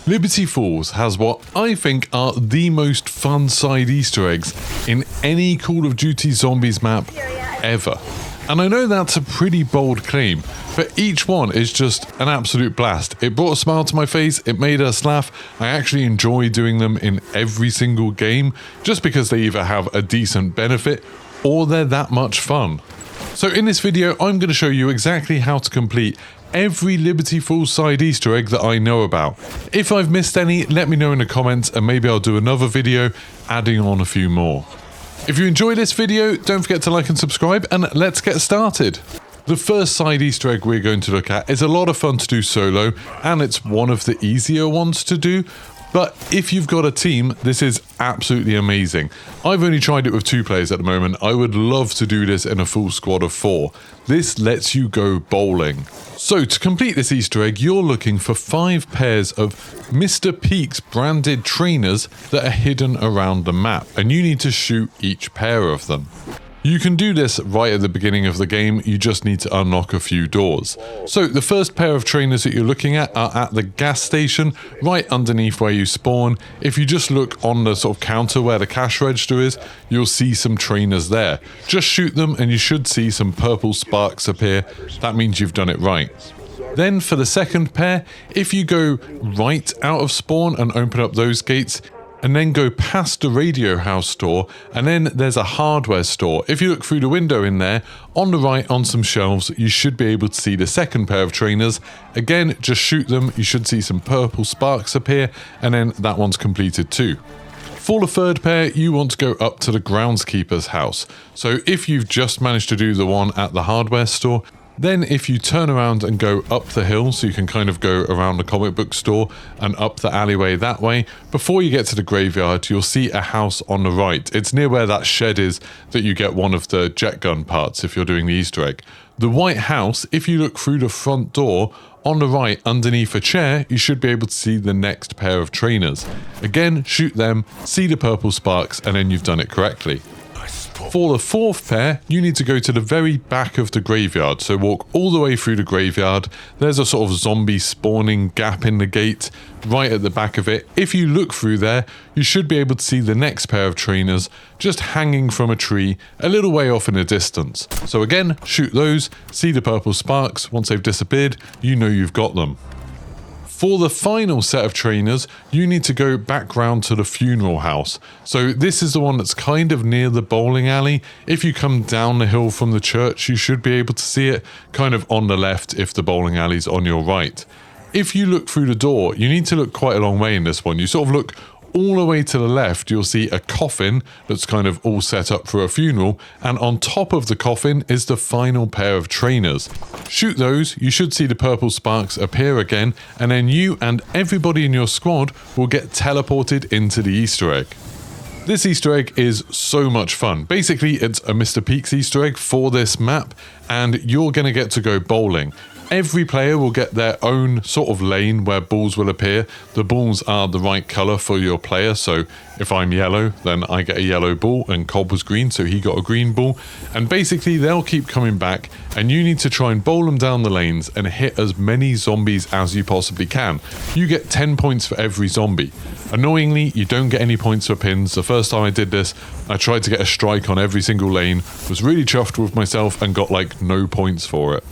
Liberty Falls has what I think are the most fun side Easter eggs in any Call of Duty Zombies map ever. And I know that's a pretty bold claim, but each one is just an absolute blast. It brought a smile to my face, it made us laugh. I actually enjoy doing them in every single game, just because they either have a decent benefit or they're that much fun. So in this video, I'm going to show you exactly how to complete every Liberty Falls side Easter egg that I know about. If I've missed any, let me know in the comments and maybe I'll do another video adding on a few more. If you enjoyed this video, don't forget to like and subscribe, and let's get started. The first side Easter egg we're going to look at is a lot of fun to do solo, and it's one of the easier ones to do. But if you've got a team, this is absolutely amazing. I've only tried it with 2 players at the moment. I would love to do this in a full squad of 4. This lets you go bowling. So to complete this Easter egg, you're looking for 5 pairs of Mr. Peaks branded trainers that are hidden around the map, and you need to shoot each pair of them. You can do this right at the beginning of the game, you just need to unlock a few doors. So the first pair of trainers that you're looking at are at the gas station, right underneath where you spawn. If you just look on the sort of counter where the cash register is, you'll see some trainers there. Just shoot them and you should see some purple sparks appear. That means you've done it right. Then for the second pair, if you go right out of spawn and open up those gates, and then go past the radio house store, and then there's a hardware store. If you look through the window in there, on the right on some shelves, you should be able to see the second pair of trainers. Again, just shoot them, you should see some purple sparks appear, and then that one's completed too. For the third pair, you want to go up to the groundskeeper's house. So if you've just managed to do the one at the hardware store, then if you turn around and go up the hill, so you can kind of go around the comic book store and up the alleyway that way, before you get to the graveyard, you'll see a house on the right. It's near where that shed is that you get one of the jet gun parts if you're doing the Easter egg. The white house, if you look through the front door, on the right underneath a chair, you should be able to see the next pair of trainers. Again, shoot them, see the purple sparks, and then you've done it correctly. For the fourth pair, you need to go to the very back of the graveyard, so walk all the way through the graveyard. There's a sort of zombie spawning gap in the gate right at the back of it. If you look through there, you should be able to see the next pair of trainers just hanging from a tree a little way off in the distance. So again, shoot those, see the purple sparks. Once they've disappeared, you know you've got them. For the final set of trainers, you need to go back round to the funeral house. So this is the one that's kind of near the bowling alley. If you come down the hill from the church, you should be able to see it kind of on the left if the bowling alley's on your right. If you look through the door, you need to look quite a long way in this one. You sort of look all the way to the left, you'll see a coffin that's kind of all set up for a funeral, and on top of the coffin is the final pair of trainers. Shoot those, you should see the purple sparks appear again, and then you and everybody in your squad will get teleported into the Easter egg. This Easter egg is so much fun. Basically, it's a Mr. Peaks Easter egg for this map, and you're going to get to go bowling. Every player will get their own sort of lane where balls will appear. The balls are the right colour for your player, so if I'm yellow, then I get a yellow ball, and Cobb was green, so he got a green ball. And basically, they'll keep coming back, and you need to try and bowl them down the lanes and hit as many zombies as you possibly can. You get 10 points for every zombie. Annoyingly, you don't get any points for pins. The first time I did this, I tried to get a strike on every single lane, was really chuffed with myself, and got like no points for it.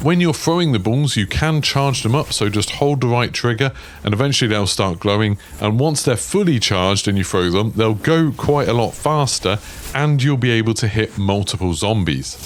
When you're throwing the balls, you can charge them up, so just hold the right trigger and eventually they'll start glowing, and once they're fully charged and you throw them, they'll go quite a lot faster and you'll be able to hit multiple zombies.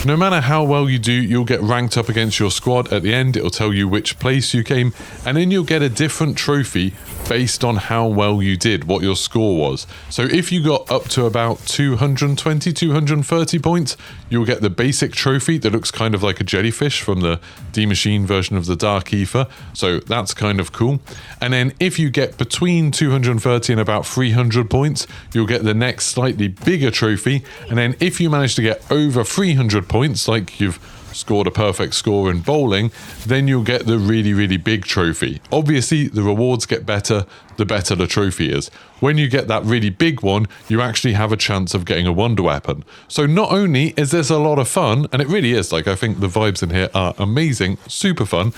No matter how well you do, you'll get ranked up against your squad. At the end, it'll tell you which place you came, and then you'll get a different trophy based on how well you did, what your score was. So if you got up to about 220, 230 points, you'll get the basic trophy that looks kind of like a jellyfish from the D-Machine version of the Dark Ether. So that's kind of cool. And then if you get between 230 and about 300 points, you'll get the next slightly bigger trophy. And then if you manage to get over 300 points, like you've scored a perfect score in bowling, then you'll get the really, really big trophy. Obviously, the rewards get better, the better the trophy is. When you get that really big one, you actually have a chance of getting a wonder weapon. So not only is this a lot of fun, and it really is, like I think the vibes in here are amazing, super fun,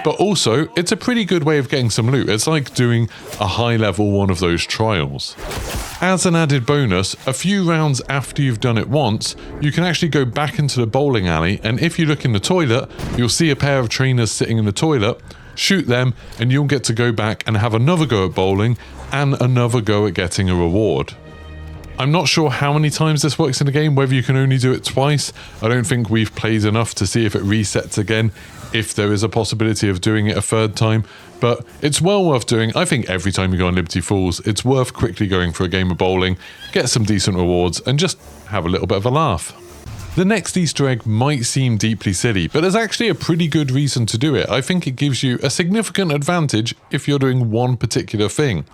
but also it's a pretty good way of getting some loot. It's like doing a high level one of those trials. As an added bonus, a few rounds after you've done it once, you can actually go back into the bowling alley, and if you look in the toilet, you'll see a pair of trainers sitting in the toilet. Shoot them and you'll get to go back and have another go at bowling and another go at getting a reward. I'm not sure how many times this works in the game, whether you can only do it twice. I don't think we've played enough to see if it resets again, if there is a possibility of doing it a third time, but it's well worth doing. I think every time you go on Liberty Falls, it's worth quickly going for a game of bowling, get some decent rewards and just have a little bit of a laugh. The next Easter egg might seem deeply silly, but there's actually a pretty good reason to do it. I think it gives you a significant advantage if you're doing one particular thing.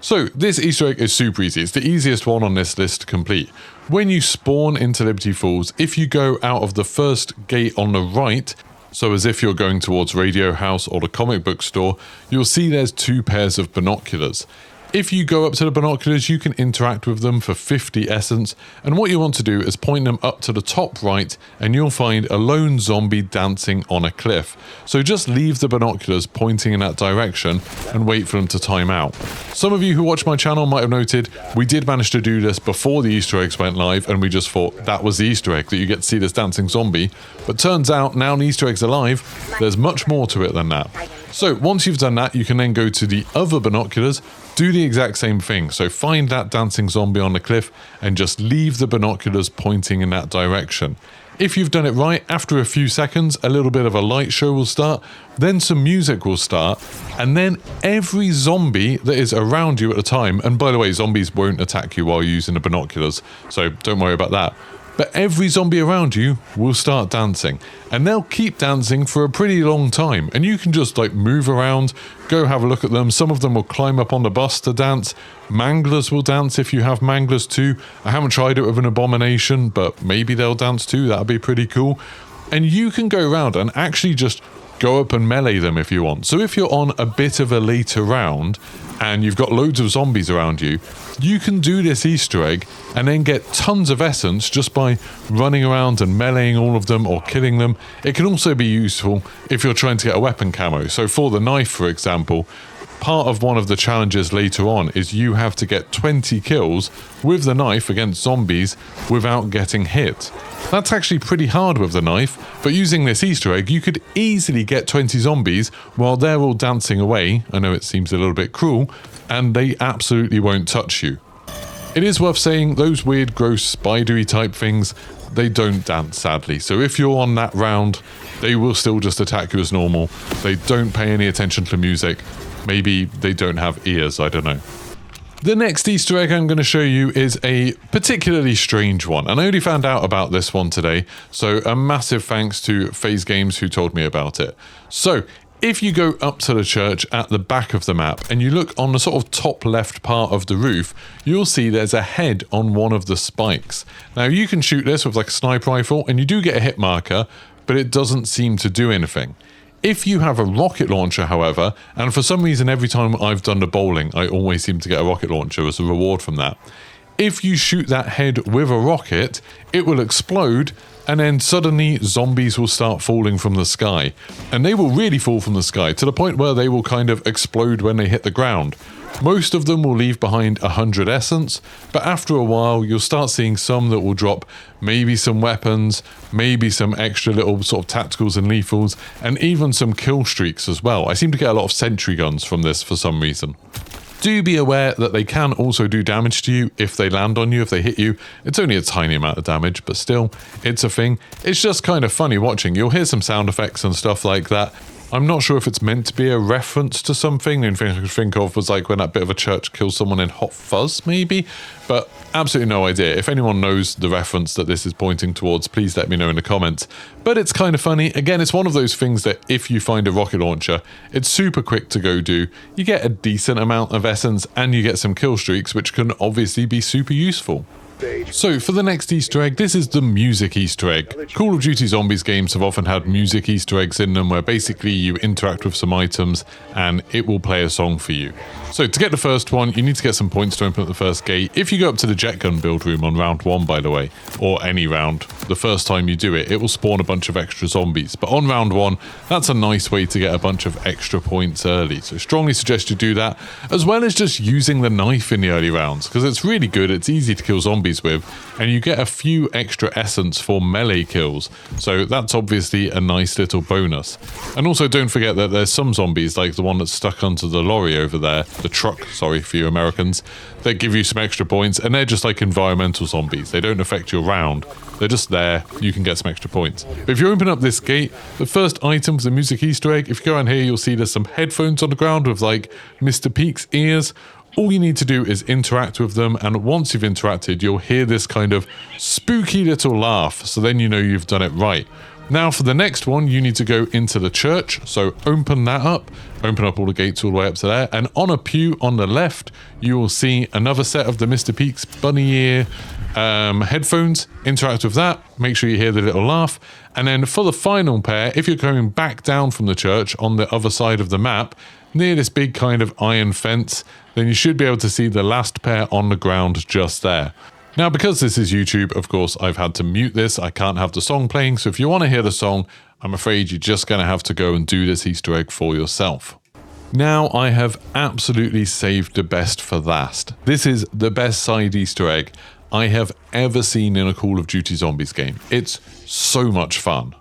So this Easter egg is super easy. It's the easiest one on this list to complete. When you spawn into Liberty Falls, if you go out of the first gate on the right, so as if you're going towards Radio House or the comic book store, you'll see there's 2 pairs of binoculars. If you go up to the binoculars, you can interact with them for 50 essence, and what you want to do is point them up to the top right and you'll find a lone zombie dancing on a cliff. So just leave the binoculars pointing in that direction and wait for them to time out. Some of you who watch my channel might have noted we did manage to do this before the Easter eggs went live, and we just thought that was the Easter egg, that you get to see this dancing zombie, but turns out now the Easter eggs are live, there's much more to it than that. So once you've done that, you can then go to the other binoculars, do the exact same thing. So find that dancing zombie on the cliff and just leave the binoculars pointing in that direction. If you've done it right, after a few seconds, a little bit of a light show will start, then some music will start, and then every zombie that is around you at the time, and by the way, zombies won't attack you while using the binoculars, so don't worry about that. But every zombie around you will start dancing, and they'll keep dancing for a pretty long time, and you can just like move around, go have a look at them. Some of them will climb up on the bus to dance. Manglers will dance if you have manglers too. I haven't tried it with an abomination, but maybe they'll dance too. That'd be pretty cool. And you can go around and actually just go up and melee them if you want. So if you're on a bit of a later round and you've got loads of zombies around you, you can do this Easter egg and then get tons of essence just by running around and meleeing all of them or killing them. It can also be useful if you're trying to get a weapon camo. So for the knife, for example, part of one of the challenges later on is you have to get 20 kills with the knife against zombies without getting hit. That's actually pretty hard with the knife, but using this Easter egg, you could easily get 20 zombies while they're all dancing away. I know it seems a little bit cruel, and they absolutely won't touch you. It is worth saying those weird, gross, spidery type things, they don't dance, sadly. So if you're on that round, they will still just attack you as normal. They don't pay any attention to music. Maybe they don't have ears, I don't know. The next Easter egg I'm going to show you is a particularly strange one, and I only found out about this one today, so a massive thanks to FaZe Games who told me about it. So, if you go up to the church at the back of the map and you look on the sort of top left part of the roof, you'll see there's a head on one of the spikes. Now you can shoot this with like a sniper rifle and you do get a hit marker, but it doesn't seem to do anything. If you have a rocket launcher, however, and for some reason every time I've done the bowling, I always seem to get a rocket launcher as a reward from that. If you shoot that head with a rocket, it will explode, and then suddenly zombies will start falling from the sky. And they will really fall from the sky to the point where they will kind of explode when they hit the ground. Most of them will leave behind 100 essence, but after a while you'll start seeing some that will drop maybe some weapons, maybe some extra little sort of tacticals and lethals, and even some kill streaks as well. I seem to get a lot of sentry guns from this for some reason. Do be aware that they can also do damage to you if they land on you, if they hit you. It's only a tiny amount of damage, but still, it's a thing. It's just kind of funny watching. You'll hear some sound effects and stuff like that. I'm not sure if it's meant to be a reference to something. The only thing I could think of was like when that bit of a church kills someone in Hot Fuzz, maybe? But absolutely no idea. If anyone knows the reference that this is pointing towards, please let me know in the comments. But it's kind of funny. Again, it's one of those things that if you find a rocket launcher, it's super quick to go do. You get a decent amount of essence and you get some kill streaks, which can obviously be super useful. So for the next Easter egg, this is the music Easter egg. Call of Duty Zombies games have often had music Easter eggs in them where basically you interact with some items and it will play a song for you. So to get the first one, you need to get some points to open up the first gate. If you go up to the jet gun build room on round 1, by the way, or any round, the first time you do it, it will spawn a bunch of extra zombies. But on round 1, that's a nice way to get a bunch of extra points early. So strongly suggest you do that, as well as just using the knife in the early rounds, because it's really good, it's easy to kill zombies with, and you get a few extra essence for melee kills. So that's obviously a nice little bonus. And also don't forget that there's some zombies, like the one that's stuck onto the lorry over there, the truck, sorry for you Americans, that give you some extra points, and they're just like environmental zombies. They don't affect your round. They're just there. You can get some extra points. But if you open up this gate, the first item for the music Easter egg, if you go around here, you'll see there's some headphones on the ground with like Mr. Peak's ears. All you need to do is interact with them, and once you've interacted, you'll hear this kind of spooky little laugh, so then you know you've done it right. Now for the next one, you need to go into the church, so open that up, open up all the gates all the way up to there, and on a pew on the left, you will see another set of the Mr. Peak's bunny ear headphones. Interact with that, make sure you hear the little laugh, and then for the final pair, if you're going back down from the church on the other side of the map, near this big kind of iron fence, then you should be able to see the last pair on the ground just there. Now, because this is YouTube, of course, I've had to mute this. I can't have the song playing, so if you want to hear the song, I'm afraid you're just going to have to go and do this Easter egg for yourself. Now, I have absolutely saved the best for last. This is the best side Easter egg I have ever seen in a Call of Duty Zombies game. It's so much fun.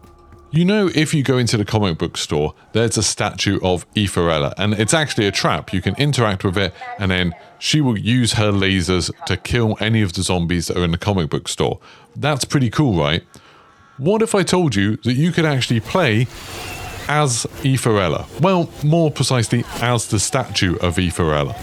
You know, if you go into the comic book store, there's a statue of Aefarella, and it's actually a trap. You can interact with it, and then she will use her lasers to kill any of the zombies that are in the comic book store. That's pretty cool, right? What if I told you that you could actually play as Aefarella? Well, more precisely, as the statue of Aefarella.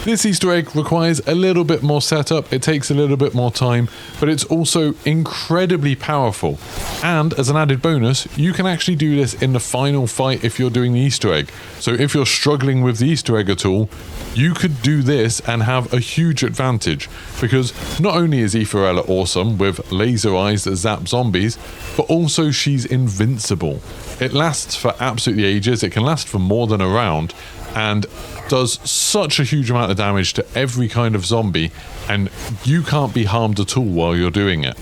This Easter egg requires a little bit more setup, it takes a little bit more time, but it's also incredibly powerful. And as an added bonus, you can actually do this in the final fight if you're doing the Easter egg. So if you're struggling with the Easter egg at all, you could do this and have a huge advantage, because not only is Aefarella awesome with laser eyes that zap zombies, but also she's invincible. It lasts for absolutely ages, it can last for more than a round, and does such a huge amount of damage to every kind of zombie, and you can't be harmed at all while you're doing it.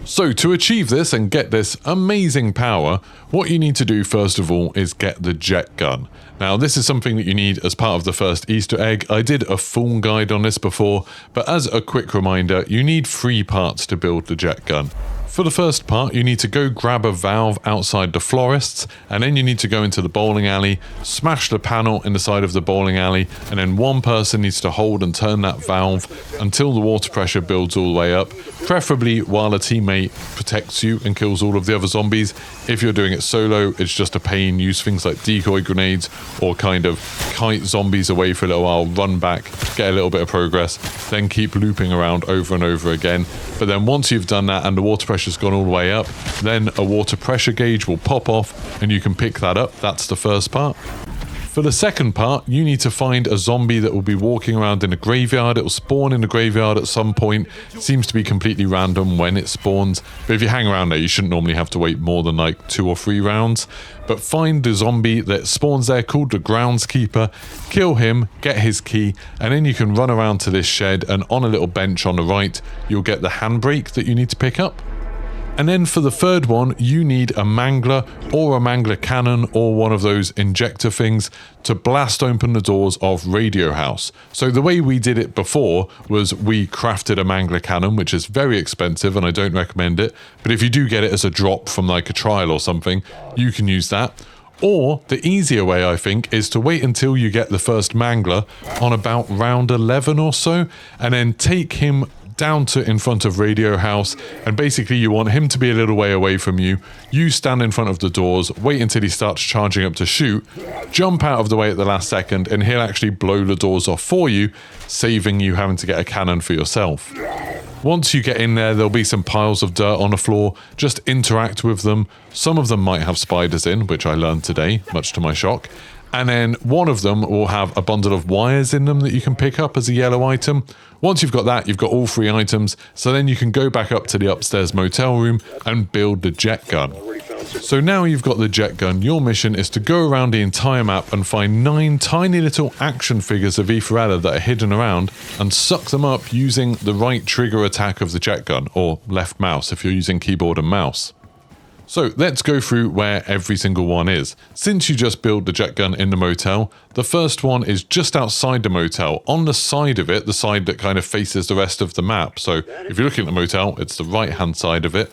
So to achieve this and get this amazing power, what you need to do first of all is get the jet gun. Now this is something that you need as part of the first Easter egg. I did a full guide on this before, but as a quick reminder, you need 3 parts to build the jet gun. For the first part, you need to go grab a valve outside the florists, and then you need to go into the bowling alley, smash the panel in the side of the bowling alley, and then one person needs to hold and turn that valve until the water pressure builds all the way up, preferably while a teammate protects you and kills all of the other zombies. If you're doing it solo, it's just a pain. Use things like decoy grenades or kind of kite zombies away for a little while, run back, get a little bit of progress, then keep looping around over and over again. But then once you've done that and the water pressure's gone all the way up, then a water pressure gauge will pop off and you can pick that up. That's the first part. For the second part, you need to find a zombie that will be walking around in a graveyard. It will spawn in the graveyard at some point. It seems to be completely random when it spawns, but if you hang around there, you shouldn't normally have to wait more than like 2 or 3 rounds. But find the zombie that spawns there called the groundskeeper, kill him, get his key, and then you can run around to this shed, and on a little bench on the right, you'll get the handbrake that you need to pick up. And then for the third one, you need a mangler or a mangler cannon or one of those injector things to blast open the doors of Radio House. So the way we did it before was we crafted a mangler cannon, which is very expensive and I don't recommend it. But if you do get it as a drop from like a trial or something, you can use that. Or the easier way, I think, is to wait until you get the first mangler on about round 11 or so, and then take him down to in front of Radio House, and basically you want him to be a little way away from you. You stand in front of the doors, wait until he starts charging up to shoot, jump out of the way at the last second, and he'll actually blow the doors off for you, saving you having to get a cannon for yourself. Once you get in there, there'll be some piles of dirt on the floor. Just interact with them. Some of them might have spiders in, which I learned today, much to my shock. And then one of them will have a bundle of wires in them that you can pick up as a yellow item. Once you've got that, you've got all 3 items. So then you can go back up to the upstairs motel room and build the jet gun. So now you've got the jet gun, your mission is to go around the entire map and find 9 tiny little action figures of Aetherella that are hidden around and suck them up using the right trigger attack of the jet gun, or left mouse if you're using keyboard and mouse. So let's go through where every single one is. Since you just built the jet gun in the motel, the first one is just outside the motel, on the side of it, the side that kind of faces the rest of the map. So if you're looking at the motel, it's the right hand side of it.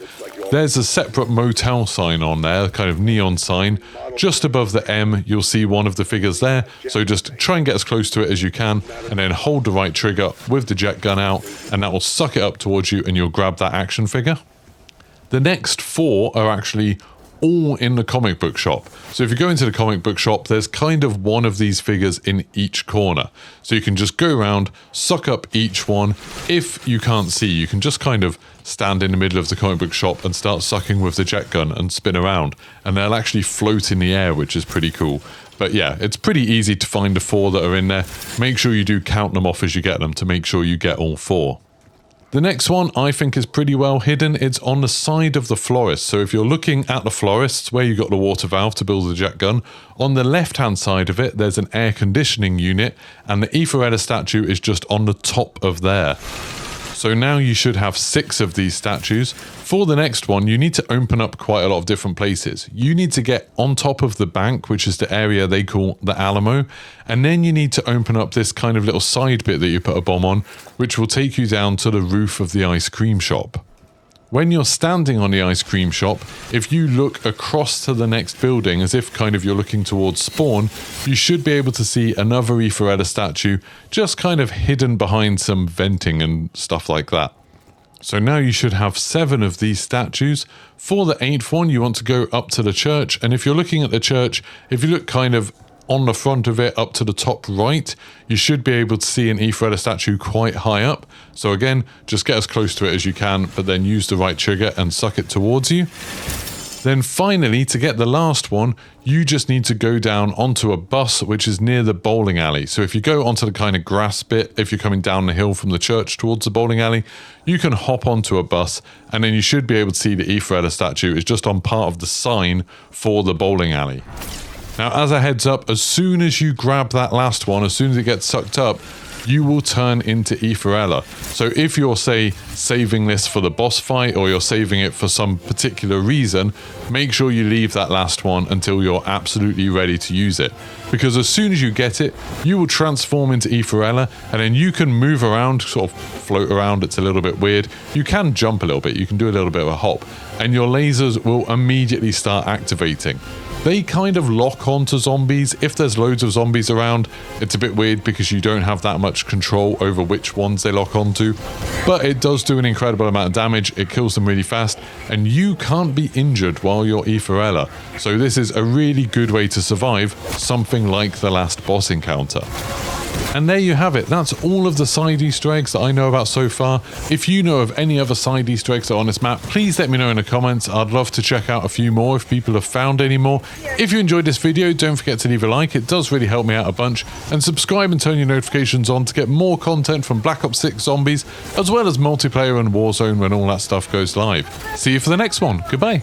There's a separate motel sign on there, kind of neon sign. Just above the M, you'll see one of the figures there. So just try and get as close to it as you can, and then hold the right trigger with the jet gun out, and that will suck it up towards you and you'll grab that action figure. The next 4 are actually all in the comic book shop. So if you go into the comic book shop, there's kind of one of these figures in each corner. So you can just go around, suck up each one. If you can't see, you can just kind of stand in the middle of the comic book shop and start sucking with the jet gun and spin around. And they'll actually float in the air, which is pretty cool. But yeah, it's pretty easy to find the 4 that are in there. Make sure you do count them off as you get them to make sure you get all 4. The next one I think is pretty well hidden. It's on the side of the florist. So if you're looking at the florists where you got the water valve to build the jet gun, on the left hand side of it there's an air conditioning unit, and the Aetherella statue is just on the top of there. So now you should have 6 of these statues. For the next one, you need to open up quite a lot of different places. You need to get on top of the bank, which is the area they call the Alamo, and then you need to open up this kind of little side bit that you put a bomb on, which will take you down to the roof of the ice cream shop. When you're standing on the ice cream shop, if you look across to the next building as if kind of you're looking towards spawn, you should be able to see another Aetherella statue just kind of hidden behind some venting and stuff like that. So now you should have 7 of these statues. For the 8th one, you want to go up to the church, and if you're looking at the church, if you look kind of on the front of it up to the top right, you should be able to see an Aetherella statue quite high up. So again, just get as close to it as you can, but then use the right trigger and suck it towards you. Then finally, to get the last one, you just need to go down onto a bus which is near the bowling alley. So if you go onto the kind of grass bit, if you're coming down the hill from the church towards the bowling alley, you can hop onto a bus, and then you should be able to see the Aetherella statue is just on part of the sign for the bowling alley. Now, as a heads up, as soon as you grab that last one, as soon as it gets sucked up, you will turn into Aetherella. So if you're, say, saving this for the boss fight, or you're saving it for some particular reason, make sure you leave that last one until you're absolutely ready to use it. Because as soon as you get it, you will transform into Aetherella, and then you can move around, sort of float around. It's a little bit weird. You can jump a little bit. You can do a little bit of a hop, and your lasers will immediately start activating. They kind of lock onto zombies. If there's loads of zombies around, it's a bit weird because you don't have that much control over which ones they lock onto. But it does do an incredible amount of damage. It kills them really fast, and you can't be injured while you're Aetherella. So this is a really good way to survive something like the last boss encounter. And there you have it. That's all of the side Easter eggs that I know about so far. If you know of any other side Easter eggs that are on this map, please let me know in the comments. I'd love to check out a few more if people have found any more. If you enjoyed this video, don't forget to leave a like. It does really help me out a bunch. And subscribe and turn your notifications on to get more content from Black Ops 6 Zombies, as well as multiplayer and Warzone when all that stuff goes live. See you for the next one. Goodbye.